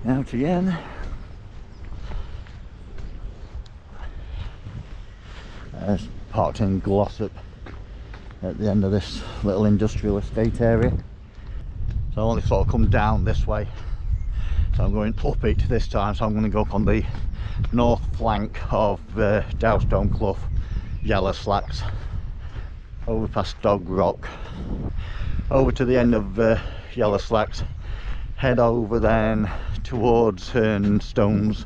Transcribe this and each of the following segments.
Out again. Parked in Glossop at the end of this little industrial estate area. So I only sort of come down this way. So I'm going up it this time, so I'm going to go up on the north flank of Dowstone Clough, Yellowslacks, over past Dog Rock, over to the end of Yellowslacks, head over then towards Stones,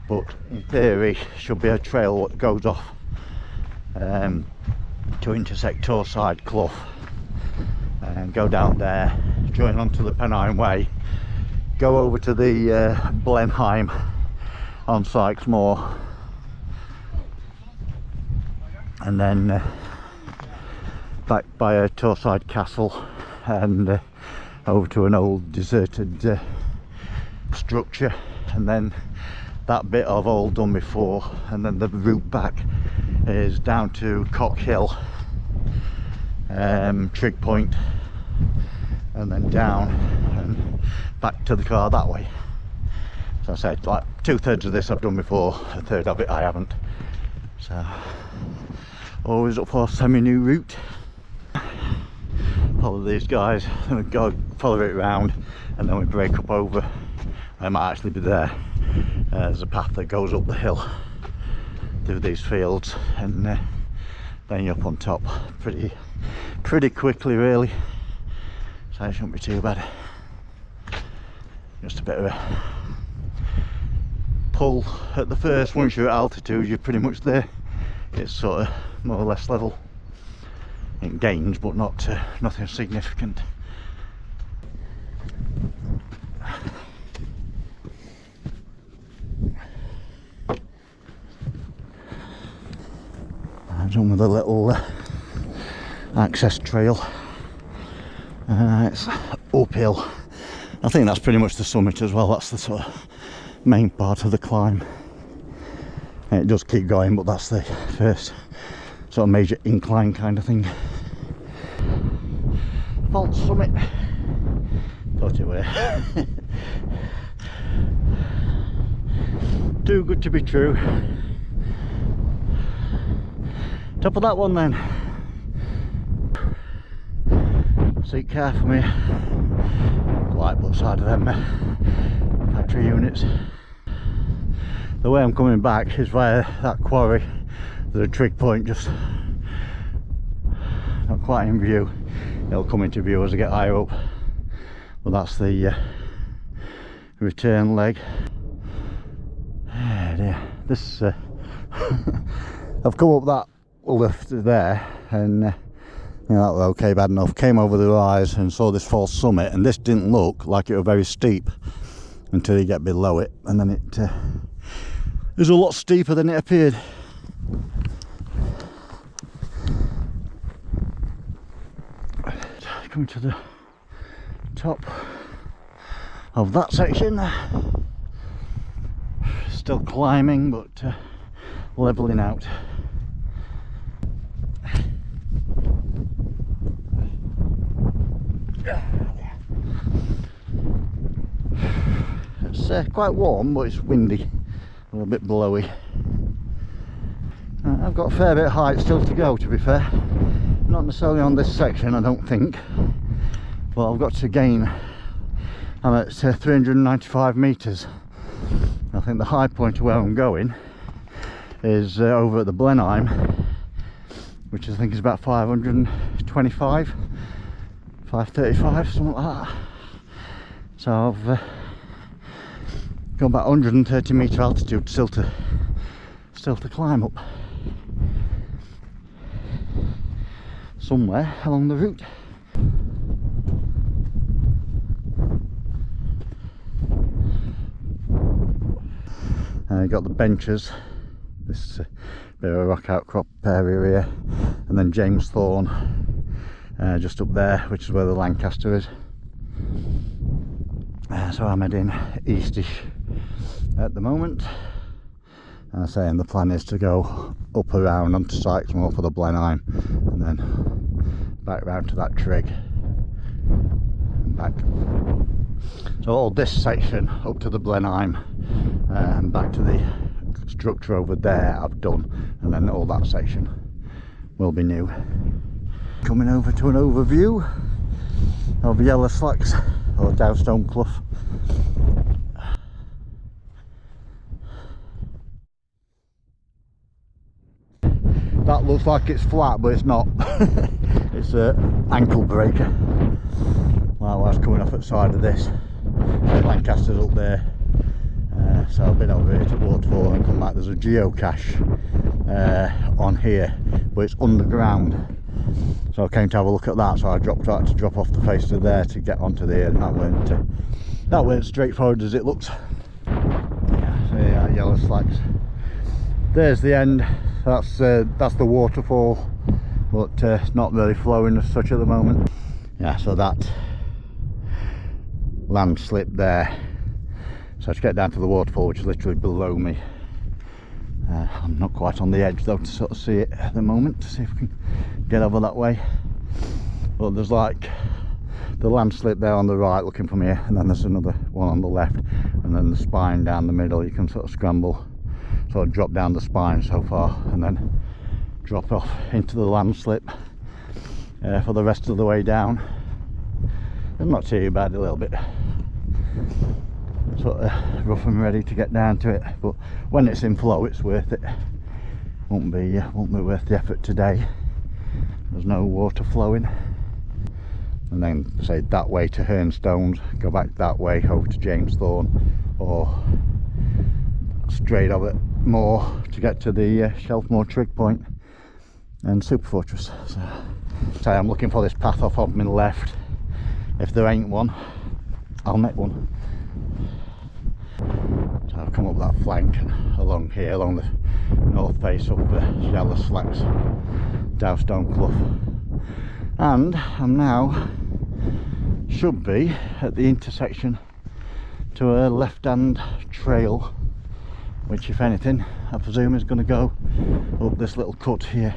but in theory should be a trail that goes off to intersect Torside Clough and go down there, join onto the Pennine way, go over to the Blenheim on Sykes Moor, and then back by Torside Castle and over to an old deserted structure, and then that bit I've all done before, and then the route back is down to Cock Hill, Trig Point, and then down and back to the car that way. So I said, like 2/3 of this I've done before, 1/3 of it I haven't. So always up for a semi-new route. Follow these guys and go follow it around, and then we break up over. I might actually be there. There's a path that goes up the hill through these fields, and then you're up on top pretty quickly really. So it shouldn't be too bad. Just a bit of a pull at the first. Once you're at altitude you're pretty much there. It's sort of more or less level. It gains, but not nothing significant. I'm done with a little access trail. It's uphill. I think that's pretty much the summit as well. That's the sort of main part of the climb. And it does keep going, but that's the first sort of major incline kind of thing. False summit. Thought it were. Too good to be true. Top of that one then. Seat car for me. Quite both side of them factory units. The way I'm coming back is via that quarry. There's a trig point just not quite in view. It'll come into view as I get higher up. But that's the return leg. Oh dear. This I've come up that lift there, and you know, that was okay, bad enough. Came over the rise and saw this false summit, and this didn't look like it was very steep until you get below it, and then it was a lot steeper than it appeared. Coming to the top of that section, still climbing but leveling out. It's quite warm, but it's windy, a little bit blowy. I've got a fair bit of height still to go, to be fair. Not necessarily on this section, I don't think, but I've got to gain. I'm at 395 metres. I think the high point of where I'm going is over at the Blenheim, which I think is about 525, 535, something like that. So I've got about 130 metre altitude still to climb up somewhere along the route. Got the benches, this bit of a rock outcrop area here, and then James Thorne just up there, which is where the Lancaster is. So I'm heading eastish at the moment. And I say, and the plan is to go up around onto Sykes Moor for the Blenheim, and then back round to that trig and back. So all this section up to the Blenheim and back to the structure over there I've done, and then all that section will be new. Coming over to an overview of Yellowslacks or Dowstone Clough. That looks like it's flat, but it's not. It's an ankle breaker. Likewise, coming off at the side of this, Lancaster's up there. So I've been over here to Waterfall and come back. There's a geocache on here, but it's underground. So I came to have a look at that. So I dropped out to drop off the face to there to get onto there, and that weren't straightforward as it looks. Yeah, so yeah, Yellowslacks. There's the end. That's the waterfall, but it's not really flowing as such at the moment. Yeah, so that landslip there. So to get down to the waterfall, which is literally below me. I'm not quite on the edge though to sort of see it at the moment, to see if we can get over that way. But there's like the landslip there on the right looking from here, and then there's another one on the left, and then the spine down the middle. You can sort of scramble, sort of drop down the spine so far, and then drop off into the landslip for the rest of the way down. I'm not too bad, a little bit sort of rough and ready to get down to it, but when it's in flow it's worth it. Won't be worth the effort today. There's no water flowing. And then say that way to Hernstones, go back that way over to James Thorne, or straight over more to get to the Shelfmore trig point and Super Fortress. So I'm looking for this path off of my left. If there ain't one, I'll make one. So I've come up that flank and along here, along the north face of the Yellowslacks, Dowstone Clough, and I'm now should be at the intersection to a left-hand trail, which, if anything, I presume is going to go up this little cut here.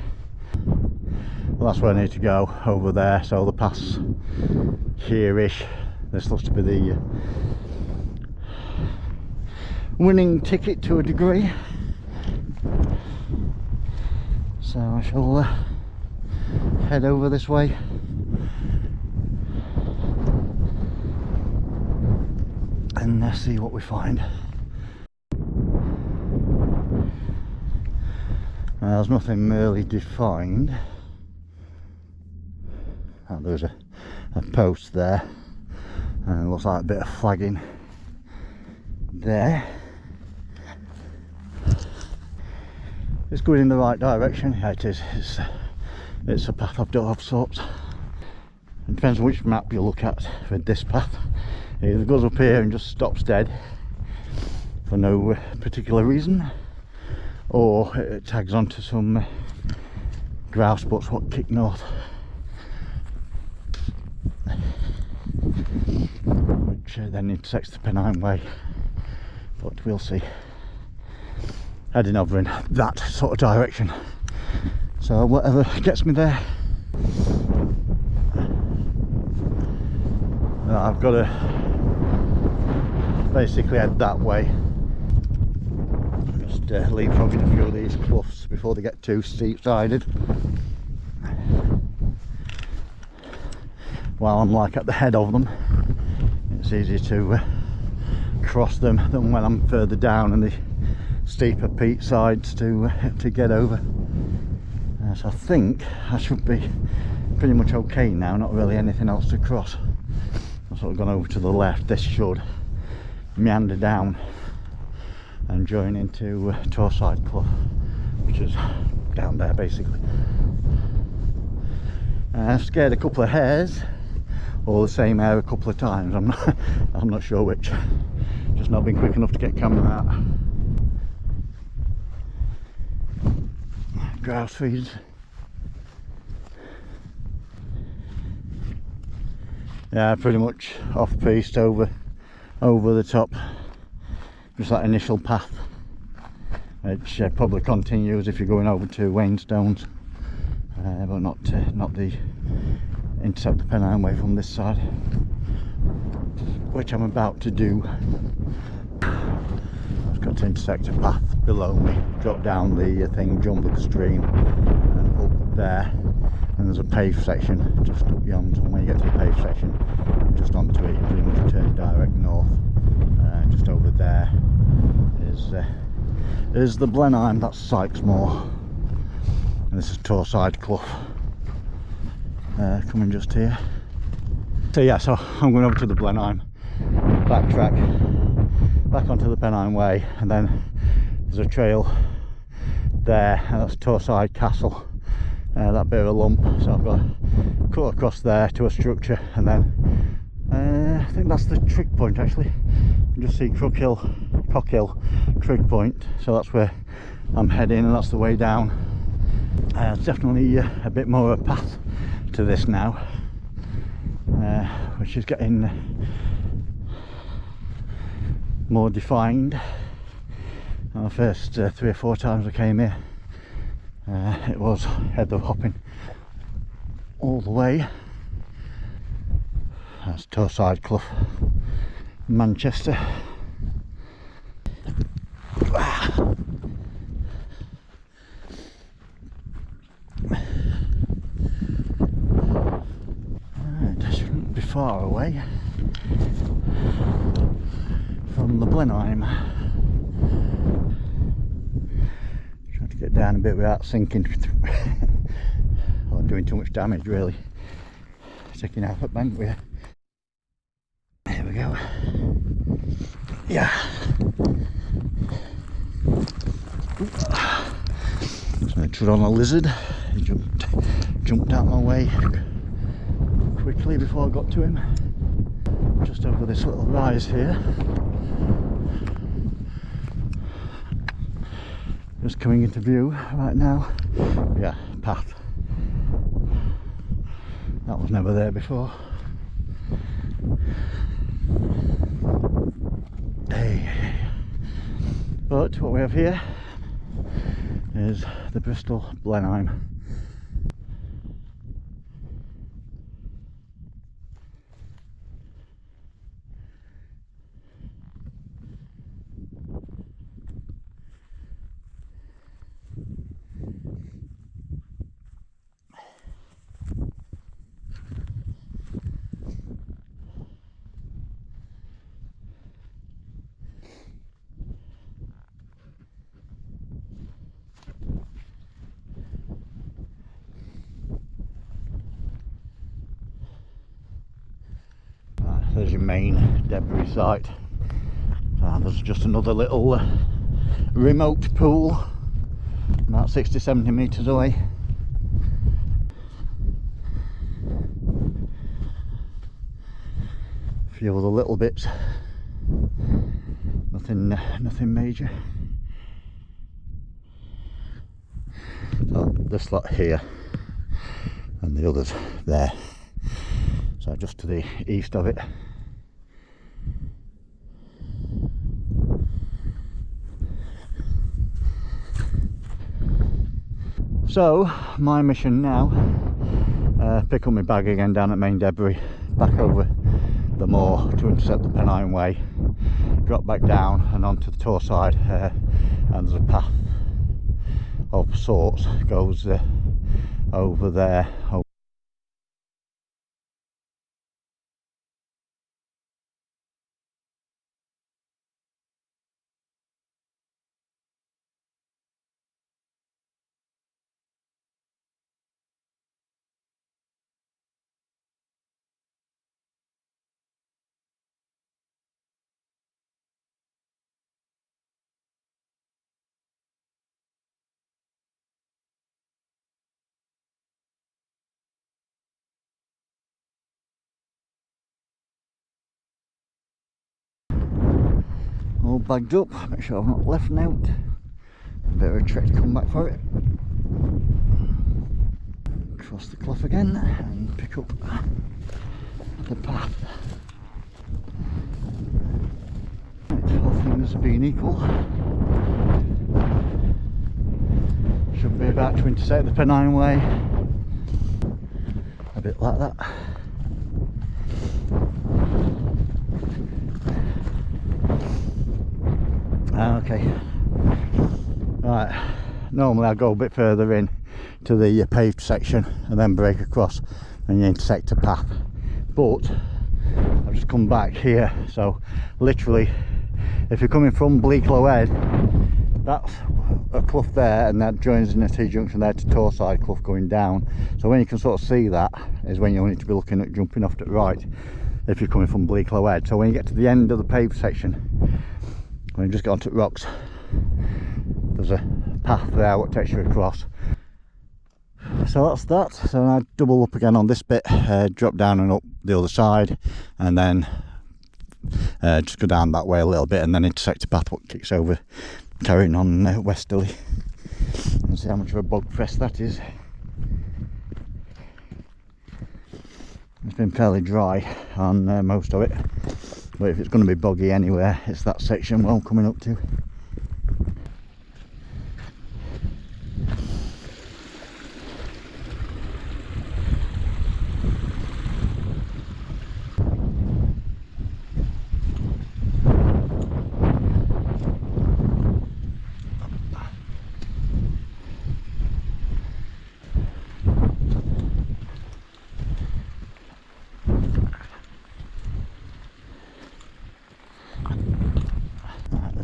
Well, that's where I need to go, over there. So the path's here-ish. This looks to be the winning ticket to a degree. So I shall head over this way. And see what we find. There's nothing really defined. Oh, there's a post there, and it looks like a bit of flagging there. It's going in the right direction. Yeah, it is. It's a path of sorts. It depends on which map you look at with this path. It either goes up here and just stops dead for no particular reason, or it tags onto some grouse spots what kick north, which then intersects the Pennine way. But we'll see. Heading over in that sort of direction, so whatever gets me there. I've got to basically head that way. Just leapfrogging a few of these cloughs before they get too steep-sided. While I'm like at the head of them, it's easier to cross them than when I'm further down in the steeper peak sides to get over. So I think I should be pretty much okay now, not really anything else to cross. I've sort of gone over to the left. This should meander down and join into Torside Clough, which is down there basically. I've scared a couple of hares, or the same hare a couple of times. I'm not sure which. Just not been quick enough to get camera out. Grouse feeds. Yeah, pretty much off piste over the top. Just that initial path, which probably continues if you're going over to Wainstones, but not the intercept the Pennine way from this side. which I'm about to do. I've got to intersect a path below me, drop down the thing, jump the stream, and up there. And there's a paved section just up yonder. And when you get to the paved section, just onto it, you pretty much turn direct north. Just over there is the Blenheim. That's Sykes Moor, and this is Torside Clough. Coming just here. So yeah, so I'm going over to the Blenheim, backtrack back onto the Pennine way, and then there's a trail there, and that's Torside Castle. That bit of a lump, so I've got to cut across there to a structure, and then I think that's the trig point actually. You can just see Cockhill trig point, so that's where I'm heading, and that's the way down. It's definitely a bit more of a path to this now, which is getting more defined. The first 3 or 4 times I came here, it was heather hopping all the way. That's Torside Clough, Manchester. It shouldn't be far away from the Blenheim. Trying to get down a bit without sinking or doing too much damage really. Sticking out at bank with. There we go. Yeah. So I trod on a lizard. He jumped out my way quickly before I got to him. Just over this little rise here. Just coming into view right now. Yeah, path. That was never there before. Hey. But what we have here is the Bristol Blenheim. There's your main debris site. There's just another little remote pool about 60-70 metres away. A few other little bits, nothing major. So this lot here and the others there, so just to the east of it. So my mission now, pick up my bag again down at main debris, back over the moor to intercept the Pennine way, drop back down and onto the Torside, and there's a path of sorts goes over there. All bagged up, make sure I've not left an out. A bit of a trek to come back for it. Cross the clough again and pick up the path. Right, all things being equal, should be about to intersect the Pennine way. A bit like that. Okay. Right. Normally I go a bit further in to the paved section and then break across and intersect a path, but I've just come back here, so literally if you're coming from Bleaklow Head, that's a clough there, and that joins in a T-junction there to Torside Clough going down. So when you can sort of see that is when you need to be looking at jumping off to the right if you're coming from Bleaklow Head. So when you get to the end of the paved section, when you just get onto the rocks, there's a path there what takes you across. So that's that. So I double up again on this bit, drop down and up the other side, and then just go down that way a little bit and then intersect a path what kicks over, carrying on westerly, and see how much of a bog fest that is. It's been fairly dry on most of it, but if it's going to be boggy anywhere, it's that section where I'm coming up to.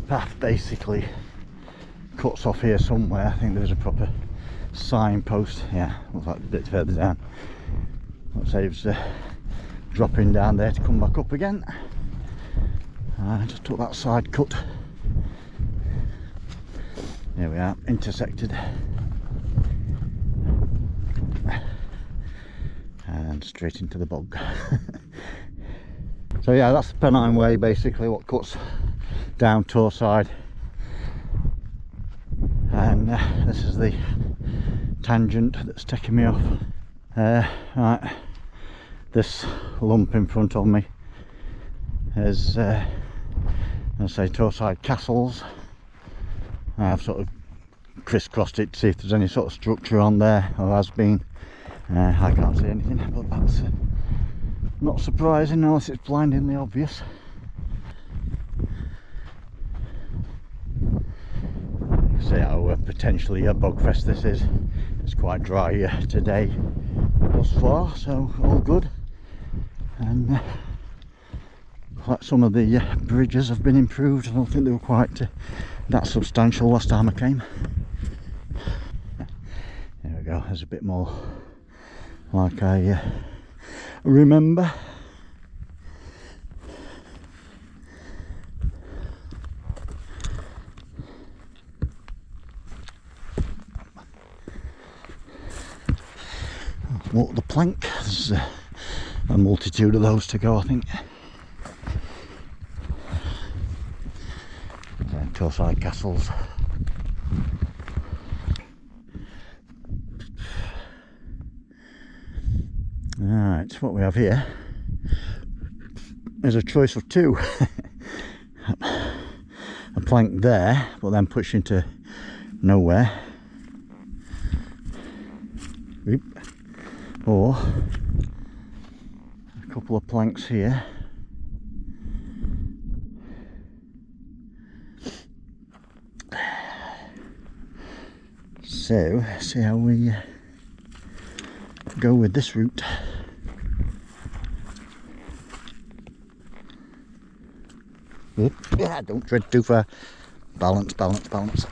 Path basically cuts off here somewhere. I think there's a proper signpost. Yeah, looks like a bit further down. That saves dropping down there to come back up again. I just took that side cut. There we are, intersected. And straight into the bog. So yeah, that's the Pennine Way basically, what cuts down Torside, and this is the tangent that's taking me off. Right, this lump in front of me is I say Torside Castles. I've sort of crisscrossed it to see if there's any sort of structure on there, or has been. I can't see anything, but that's not surprising unless it's blindingly obvious. See how potentially a bogfest this is. It's quite dry today thus far, so all good. And like some of the bridges have been improved. I don't think they were quite that substantial last time I came. There we go, there's a bit more like I remember. Walk the plank. There's a multitude of those to go, I think. Torside Castles. Alright, what we have here is a choice of two. A plank there, but then push into nowhere. Oop. Or a couple of planks here. So, see how we go with this route. Oop. Yeah, don't tread too far. Balance, balance, balance.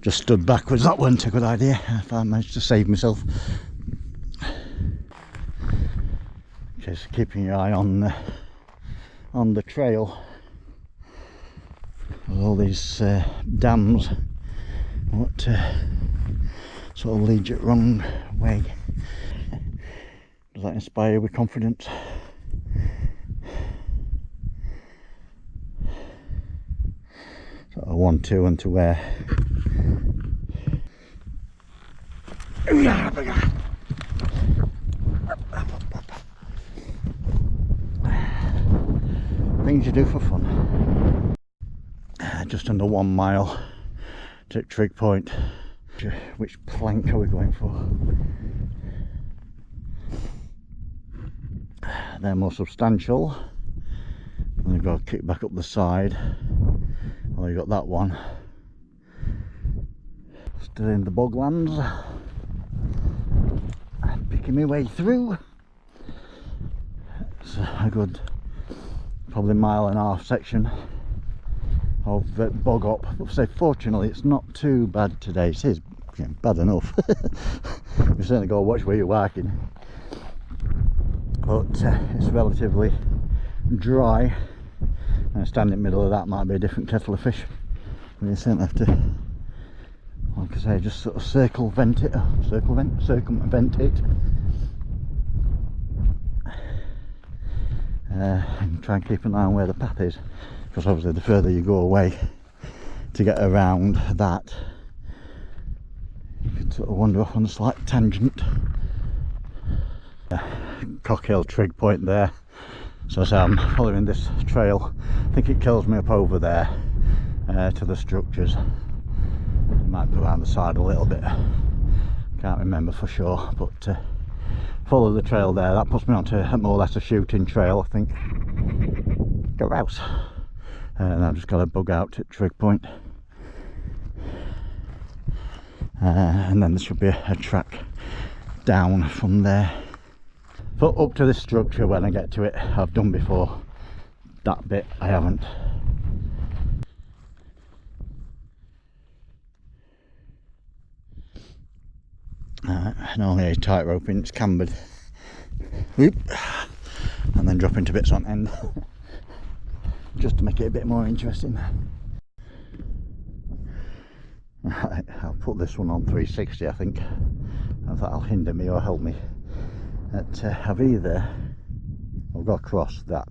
Just stood backwards, that wasn't a good idea. If I managed to save myself. Just keeping your eye on the trail. With all these dams, what sort of lead you wrong way. Does that inspire you with confidence? Sort of 1, 2 and to where. Things you do for fun. Just under 1 mile to Trig Point. Which plank are we going for? They're more substantial, And you've got to kick back up the side. Well, you've got that one. Still in the boglands. And picking my way through. It's a good, probably mile and a half section of bog up. But say, fortunately, it's not too bad today. It is bad enough. You've certainly got to watch where you're walking. But it's relatively dry. And standing in the middle of that might be a different kettle of fish. But you certainly have to, like I say, just sort of circumvent it. And try and keep an eye on where the path is, because obviously the further you go away to get around that, you can sort of wander off on a slight tangent. Cockhill trig point there. So I'm following this trail. I think it kills me up over there to the structures. It might go around the side a little bit, can't remember for sure, but follow the trail there. That puts me onto more or less a shooting trail, I think. Go rouse. And I've just got to bug out at trig point. And then there should be a track down from there. But up to this structure when I get to it, I've done before. That bit I haven't. And only a tight rope in, it's cambered. Whoop. And then drop into bits on end. Just to make it a bit more interesting. Right, I'll put this one on 360, I think. That'll hinder me or help me. I've either got across that,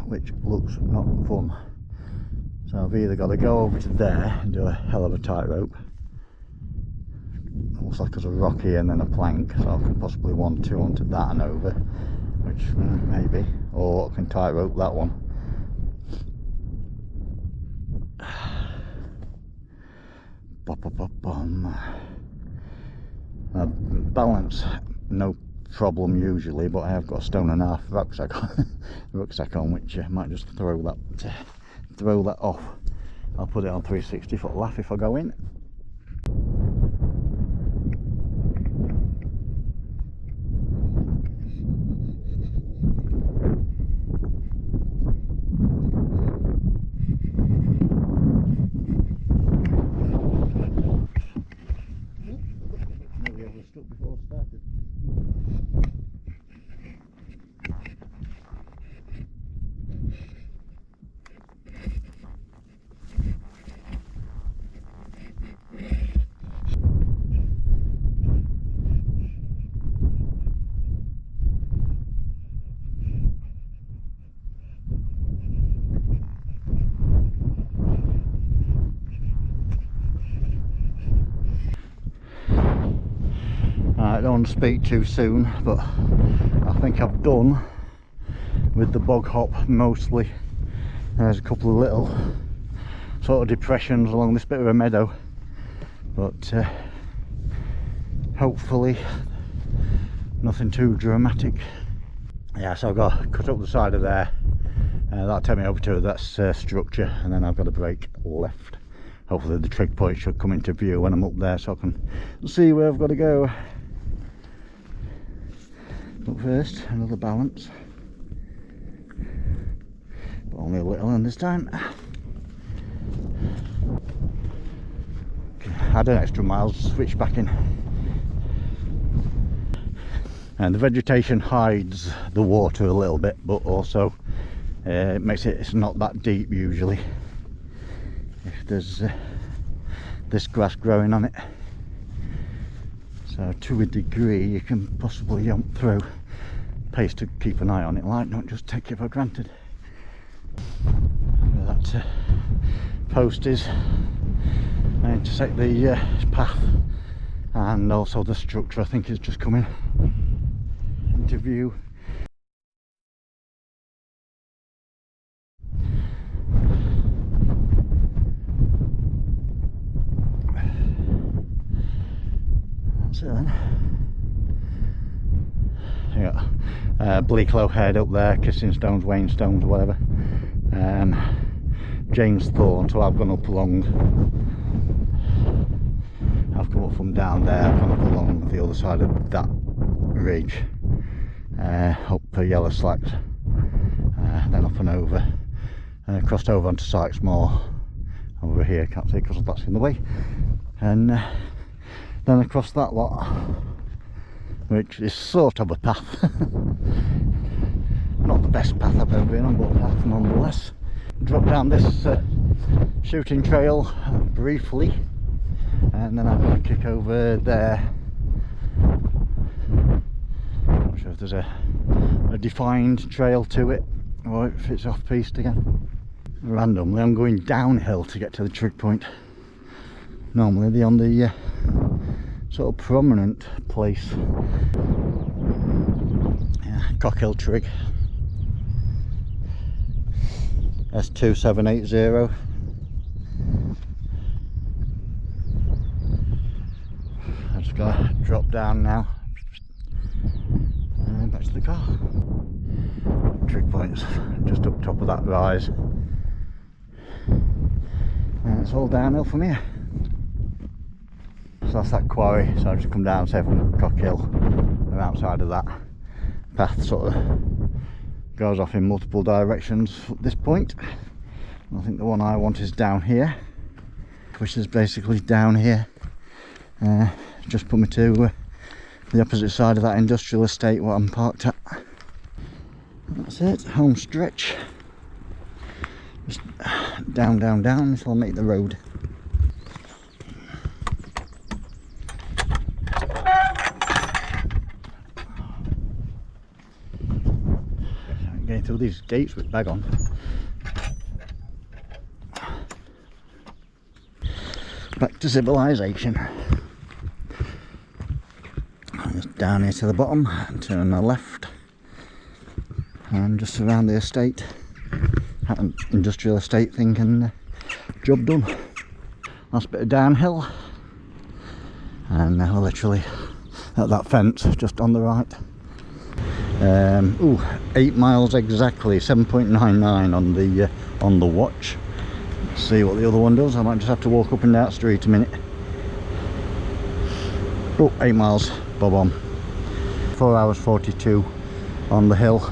which looks not fun. So I've either got to go over to there and do a hell of a tightrope. Looks like there's a rocky and then a plank, so I can possibly 1-2 onto that and over, which maybe, or I can tightrope that one. Balance no problem usually, but I have got a 1.5 stone rucksack on, which I might just throw that off. I'll put it on 360 foot laugh if I go in. I don't want to speak too soon, but I think I've done with the bog hop mostly. There's a couple of little sort of depressions along this bit of a meadow, but hopefully nothing too dramatic. Yeah, so I've got to cut up the side of there, that'll take me over to that structure, and then I've got to break left. Hopefully the trig point should come into view when I'm up there, so I can see where I've got to go. But first, another balance, but only a little one this time. Okay, add an extra mile, switch back in. And the vegetation hides the water a little bit, but also it makes it's not that deep usually if there's this grass growing on it. So to a degree you can possibly jump through. Pays to keep an eye on it, like, don't just take it for granted. Where that post is, I intersect the path, and also the structure I think is just coming into view. That's it then. You got Bleaklow Head up there, Kissing Stones, Wayne Stones, or whatever. James Thorne, so I've gone up along, I've come up from down there, I've gone up along the other side of that ridge, up to Yellowslacks, then up and over, crossed over onto Sykes Moor, over here, can't see because that's in the way, and then across that lot, which is sort of a path. Not the best path I've ever been on, but a path nonetheless. Drop down this shooting trail briefly, and then I'm going to kick over there. Not sure if there's a defined trail to it, or if it's off piste again. Randomly I'm going downhill to get to the trig point. Normally they're on the sort of prominent place. Yeah, Cockhill Trig. S2780. I'm just gonna drop down now and back to the car. Trig points just up top of that rise, and it's all downhill from here. So that's that quarry, so I've just come down, say from Cockhill, and outside of that path sort of goes off in multiple directions at this point. I think the one I want is down here, which is basically down here. Just put me to the opposite side of that industrial estate what I'm parked at. And that's it, home stretch. Just down, down, down until I make the road. Getting through these gates with bag on. Back to civilization. Just down here to the bottom, turn on the left, and just around the estate, an industrial estate thing, and job done. Last bit of downhill, and now literally at that fence just on the right. 8 miles exactly, 7.99 on the watch. Let's see what the other one does. I might just have to walk up and down the street a minute. Oh, 8 miles, bob on. 4 hours 42 on the hill.